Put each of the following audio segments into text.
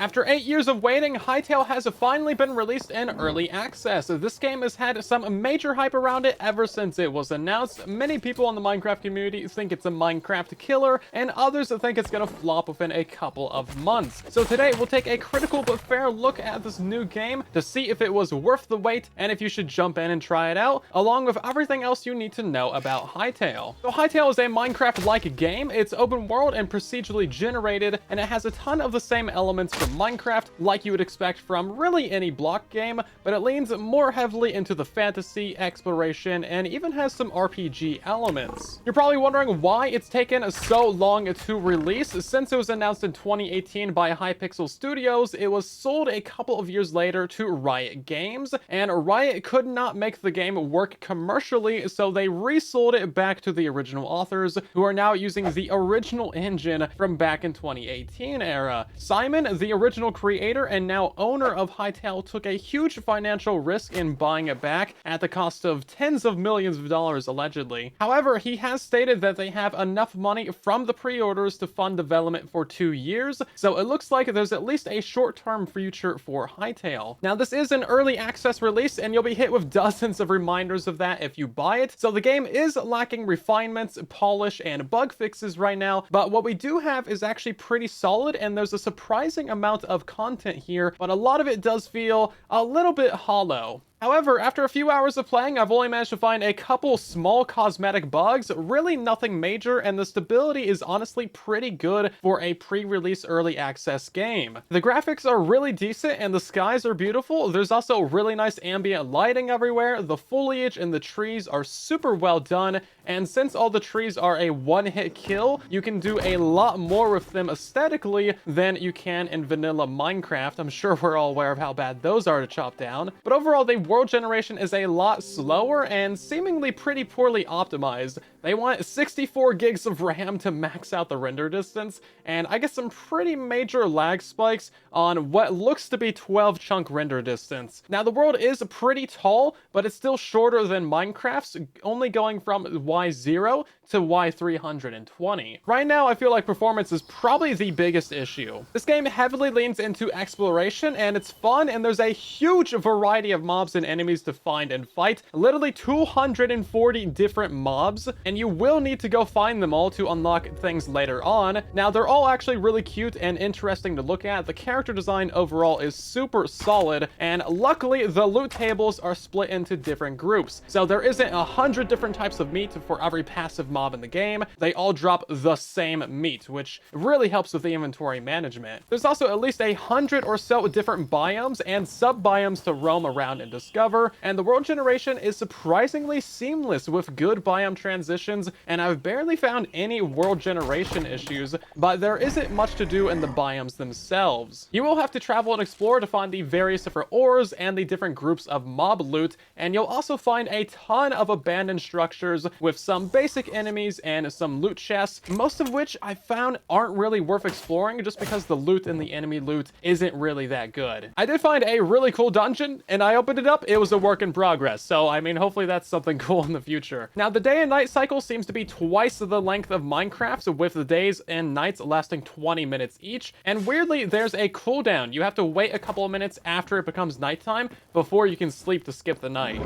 After 8 years of waiting, Hytale has finally been released in early access. This game has had some major hype around it ever since it was announced. Many people in the Minecraft community think it's a Minecraft killer, and others think it's gonna flop within a couple of months. So today we'll take a critical but fair look at this new game to see if it was worth the wait and if you should jump in and try it out, along with everything else you need to know about Hytale. So Hytale is a Minecraft-like game. It's open world and procedurally generated, and it has a ton of the same elements from Minecraft like you would expect from really any block game, but it leans more heavily into the fantasy, exploration, and even has some RPG elements. You're probably wondering why it's taken so long to release. Since it was announced in 2018 by Hypixel Studios, it was sold a couple of years later to Riot Games, and Riot could not make the game work commercially, so they resold it back to the original authors, who are now using the original engine from back in 2018 era. Simon, the original creator and now owner of Hytale, took a huge financial risk in buying it back at the cost of tens of millions of dollars allegedly. However, he has stated that they have enough money from the pre-orders to fund development for 2 years, so it looks like there's at least a short-term future for Hytale. Now, this is an early access release, and you'll be hit with dozens of reminders of that if you buy it, so the game is lacking refinements, polish, and bug fixes right now, but what we do have is actually pretty solid, and there's a surprising amount of content here, but a lot of it does feel a little bit hollow. However, after a few hours of playing, I've only managed to find a couple small cosmetic bugs, really nothing major, and the stability is honestly pretty good for a pre-release early access game. The graphics are really decent and the skies are beautiful. There's also really nice ambient lighting everywhere. The foliage and the trees are super well done, and since all the trees are a one-hit kill, you can do a lot more with them aesthetically than you can in vanilla Minecraft. I'm sure we're all aware of how bad those are to chop down, but overall they world generation is a lot slower and seemingly pretty poorly optimized. They want 64 gigs of RAM to max out the render distance, and I get some pretty major lag spikes on what looks to be 12 chunk render distance. Now, the world is pretty tall, but it's still shorter than Minecraft's, only going from Y0 to Y320. Right now, I feel like performance is probably the biggest issue. This game heavily leans into exploration, and it's fun, and there's a huge variety of mobs and enemies to find and fight. Literally 240 different mobs, and you will need to go find them all to unlock things later on. Now, they're all actually really cute and interesting to look at. The character design overall is super solid, and luckily the loot tables are split into different groups. So there isn't 100 different types of meat for every passive mob in the game. They all drop the same meat, which really helps with the inventory management. There's also at least 100 or so different biomes and sub-biomes to roam around and discover, and the world generation is surprisingly seamless with good biome transitions, and I've barely found any world generation issues, but there isn't much to do in the biomes themselves. You will have to travel and explore to find the various different ores and the different groups of mob loot, and you'll also find a ton of abandoned structures with some basic enemies and some loot chests, most of which I found aren't really worth exploring just because the loot in the enemy loot isn't really that good. I did find a really cool dungeon, and I opened it up. It was a work in progress, so I mean, hopefully that's something cool in the future. Now, the day and night cycle seems to be twice the length of Minecraft, with the days and nights lasting 20 minutes each, and weirdly, there's a cooldown. You have to wait a couple of minutes after it becomes nighttime before you can sleep to skip the night.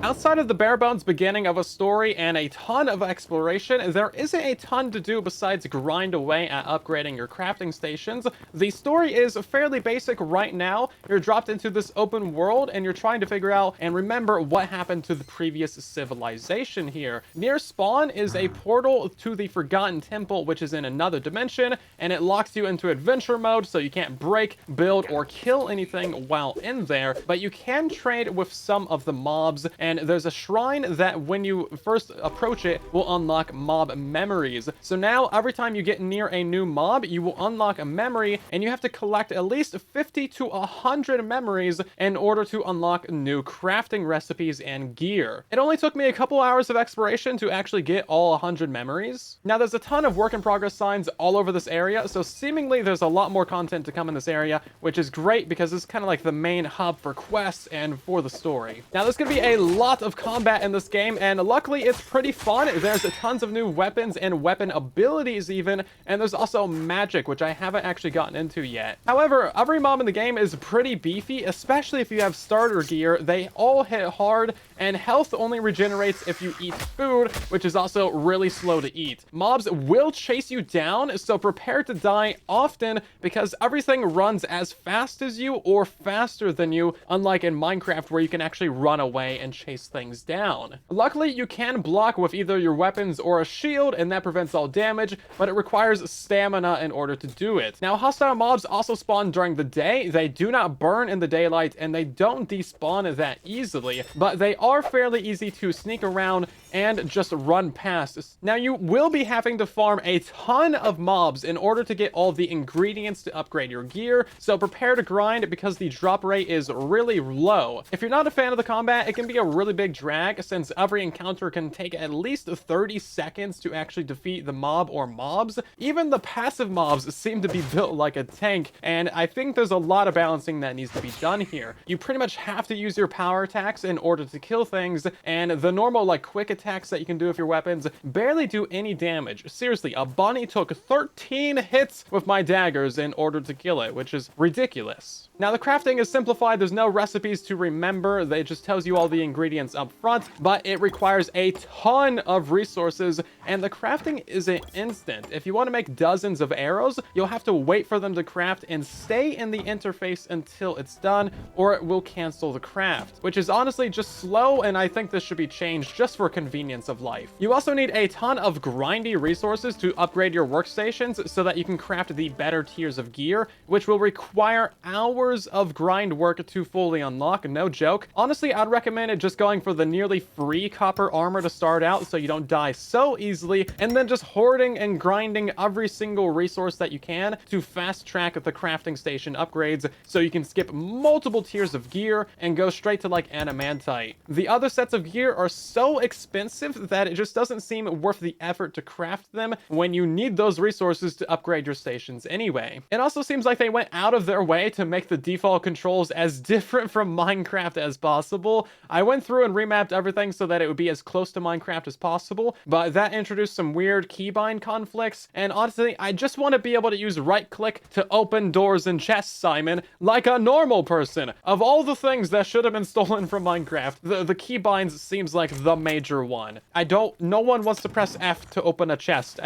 Outside of the bare bones beginning of a story and a ton of exploration, there isn't a ton to do besides grind away at upgrading your crafting stations. The story is fairly basic right now. You're dropped into this open world and you're trying to figure out and remember what happened to the previous civilization here. Near spawn is a portal to the Forgotten Temple, which is in another dimension, and it locks you into adventure mode, so you can't break, build, or kill anything while in there, but you can trade with some of the mobs, and there's a shrine that when you first approach it will unlock mob memories. So now every time you get near a new mob, you will unlock a memory, and you have to collect at least 50 to 100 memories in order to unlock new crafting recipes and gear. It only took me a couple hours of exploration to actually get all 100 memories. Now, there's a ton of work in progress signs all over this area, so seemingly there's a lot more content to come in this area, which is great because it's kind of like the main hub for quests and for the story. Now, there's going to be a lot lot of combat in this game, and luckily it's pretty fun. There's tons of new weapons and weapon abilities even, and there's also magic, which I haven't actually gotten into yet. However, every mob in the game is pretty beefy, especially if you have starter gear. They all hit hard, and health only regenerates if you eat food, which is also really slow to eat. Mobs will chase you down, so prepare to die often because everything runs as fast as you or faster than you, unlike in Minecraft where you can actually run away and chase things down. Luckily, you can block with either your weapons or a shield, and that prevents all damage, but it requires stamina in order to do it. Now, hostile mobs also spawn during the day. They do not burn in the daylight, and they don't despawn that easily, but they are fairly easy to sneak around and just run past. Now, you will be having to farm a ton of mobs in order to get all the ingredients to upgrade your gear, so prepare to grind because the drop rate is really low. If you're not a fan of the combat, it can be a really big drag since every encounter can take at least 30 seconds to actually defeat the mob or mobs. Even the passive mobs seem to be built like a tank, and I think there's a lot of balancing that needs to be done here. You pretty much have to use your power attacks in order to kill things, and the normal like quick attacks that you can do with your weapons barely do any damage. Seriously, a bunny took 13 hits with my daggers in order to kill it, which is ridiculous. Now, the crafting is simplified. There's no recipes to remember. It just tells you all the ingredients up front, but it requires a ton of resources, and the crafting isn't instant. If you want to make dozens of arrows, you'll have to wait for them to craft and stay in the interface until it's done, or it will cancel the craft, which is honestly just slow, and I think this should be changed just for convenience of life. You also need a ton of grindy resources to upgrade your workstations so that you can craft the better tiers of gear, which will require hours of grind work to fully unlock. No joke. Honestly, I'd recommend it just going for the nearly free copper armor to start out so you don't die so easily, and then just hoarding and grinding every single resource that you can to fast track the crafting station upgrades so you can skip multiple tiers of gear and go straight to like adamantite. The other sets of gear are so expensive that it just doesn't seem worth the effort to craft them when you need those resources to upgrade your stations anyway. It also seems like they went out of their way to make the default controls as different from Minecraft as possible. I went through and remapped everything so that it would be as close to Minecraft as possible, but that introduced some weird keybind conflicts, and honestly, I just want to be able to use right click to open doors and chests, Simon, like a normal person. Of all the things that should have been stolen from Minecraft, the keybinds seems like the major one. No one wants to press F to open a chest.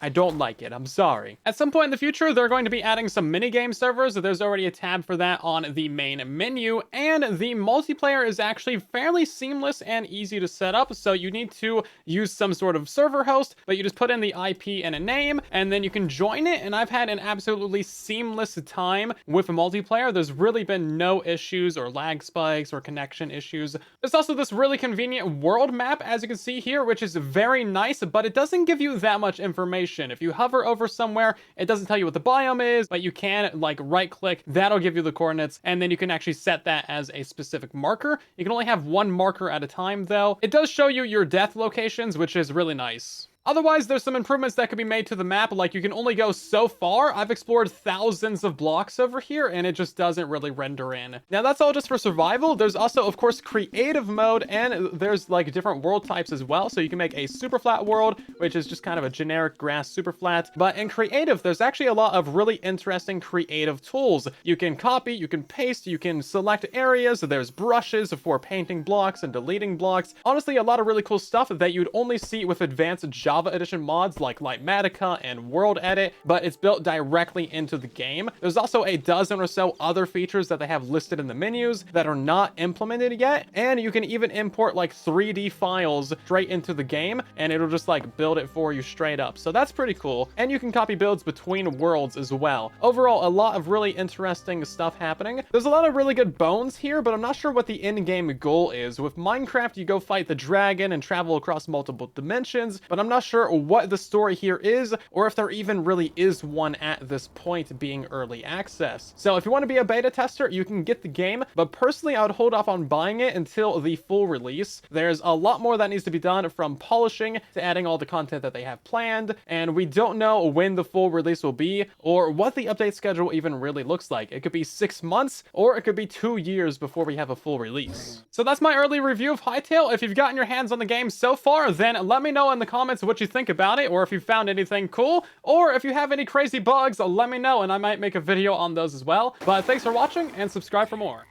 I don't like it. I'm sorry. At some point in the future, they're going to be adding some minigame servers. There's already a tab for that on the main menu, and the multiplayer is actually fairly seamless and easy to set up. So you need to use some sort of server host, but you just put in the IP and a name, and then you can join it. And I've had an absolutely seamless time with multiplayer. There's really been no issues or lag spikes or connection issues. There's also this really convenient world map, as you can see here, which is very nice, but it doesn't give you that much information. If you hover over somewhere, it doesn't tell you what the biome is, but you can like right click, that'll give you the coordinates, and then you can actually set that as a specific marker. You can only have one marker at a time though. It does show you your death locations, which is really nice. Otherwise, there's some improvements that could be made to the map, like you can only go so far. I've explored thousands of blocks over here, and it just doesn't really render in. Now, that's all just for survival. There's also, of course, creative mode, and there's like different world types as well. So you can make a super flat world, which is just kind of a generic grass super flat. But in creative, there's actually a lot of really interesting creative tools. You can copy, you can paste, you can select areas. There's brushes for painting blocks and deleting blocks. Honestly, a lot of really cool stuff that you'd only see with advanced Java Edition mods like Lightmatica and World Edit, but it's built directly into the game. There's also a dozen or so other features that they have listed in the menus that are not implemented yet, and you can even import like 3D files straight into the game, and it'll just like build it for you straight up. So that's pretty cool, and you can copy builds between worlds as well. Overall, a lot of really interesting stuff happening. There's a lot of really good bones here, but I'm not sure what the in-game goal is. With Minecraft, you go fight the dragon and travel across multiple dimensions, but I'm not not sure what the story here is, or if there even really is one at this point being early access. So if you want to be a beta tester, you can get the game, but personally I would hold off on buying it until the full release. There's a lot more that needs to be done, from polishing to adding all the content that they have planned, and we don't know when the full release will be or what the update schedule even really looks like. It could be 6 months or it could be 2 years before we have a full release. So that's my early review of Hytale. If you've gotten your hands on the game so far, then let me know in the comments what you think about it, or if you found anything cool, or if you have any crazy bugs, let me know and I might make a video on those as well. But thanks for watching and subscribe for more.